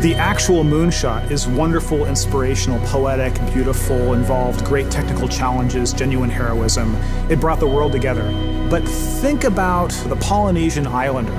The actual moonshot is wonderful, inspirational, poetic, beautiful, involved great technical challenges, genuine heroism. It brought the world together. But think about the Polynesian islander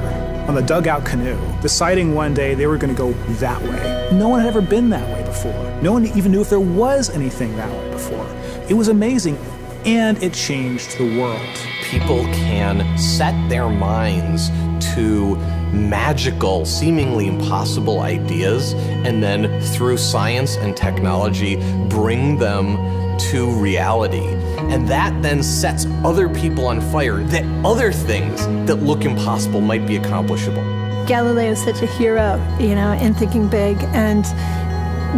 on the dugout canoe, deciding one day they were going to go that way. No one had ever been that way before. No one even knew if there was anything that way before. It was amazing, and it changed the world. People can set their minds to magical, seemingly impossible ideas, and then through science and technology, bring them to reality. And that then sets other people on fire, that other things that look impossible might be accomplishable. Galileo is such a hero, in thinking big, and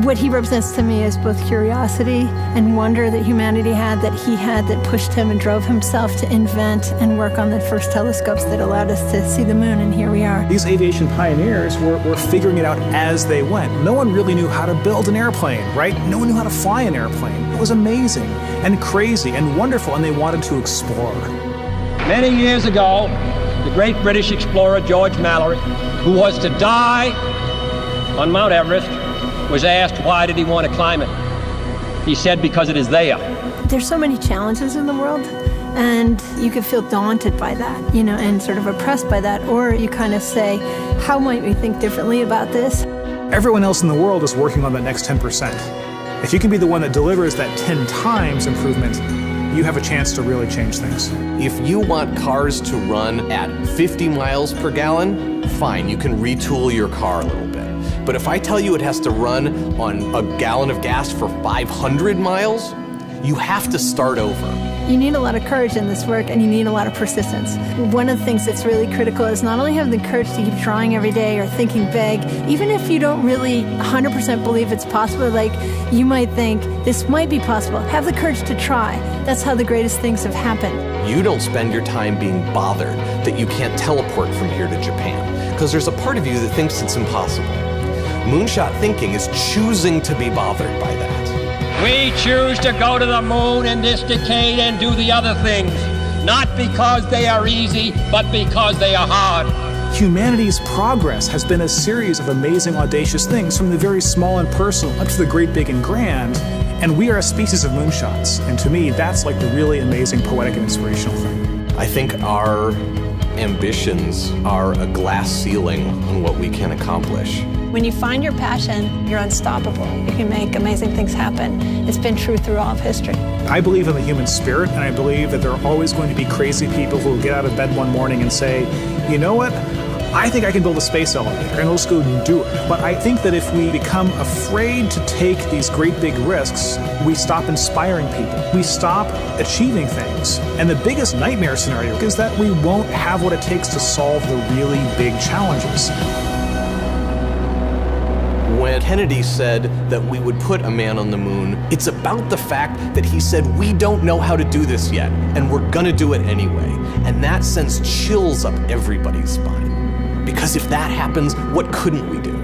what he represents to me is both curiosity and wonder that humanity had, that he had, that pushed him and drove himself to invent and work on the first telescopes that allowed us to see the moon, and here we are. These aviation pioneers were figuring it out as they went. No one really knew how to build an airplane, right? No one knew how to fly an airplane. It was amazing and crazy and wonderful, and they wanted to explore. Many years ago, the great British explorer George Mallory, who was to die on Mount Everest, was asked why did he want to climb it. He said, because it is there. There's so many challenges in the world, and you can feel daunted by that, and sort of oppressed by that, or you kind of say, how might we think differently about this? Everyone else in the world is working on that next 10%. If you can be the one that delivers that 10 times improvement, you have a chance to really change things. If you want cars to run at 50 miles per gallon, fine, you can retool your car a little bit. But if I tell you it has to run on a gallon of gas for 500 miles, you have to start over. You need a lot of courage in this work, and you need a lot of persistence. One of the things that's really critical is not only having the courage to keep trying every day or thinking big, even if you don't really 100% believe it's possible, like you might think this might be possible, have the courage to try. That's how the greatest things have happened. You don't spend your time being bothered that you can't teleport from here to Japan, because there's a part of you that thinks it's impossible. Moonshot Thinking is choosing to be bothered by that. We choose to go to the moon in this decade and do the other things, not because they are easy, but because they are hard. Humanity's progress has been a series of amazing, audacious things, from the very small and personal up to the great, big, and grand. And we are a species of moonshots. And to me, that's like the really amazing, poetic, and inspirational thing. I think our ambitions are a glass ceiling on what we can accomplish. When you find your passion, you're unstoppable. You can make amazing things happen. It's been true through all of history. I believe in the human spirit, and I believe that there are always going to be crazy people who will get out of bed one morning and say, you know what? I think I can build a space elevator, and let's go and do it. But I think that if we become afraid to take these great big risks, we stop inspiring people. We stop achieving things. And the biggest nightmare scenario is that we won't have what it takes to solve the really big challenges. When Kennedy said that we would put a man on the moon, it's about the fact that he said, we don't know how to do this yet, and we're gonna do it anyway. And that sends chills up everybody's spine. Because if that happens, what couldn't we do?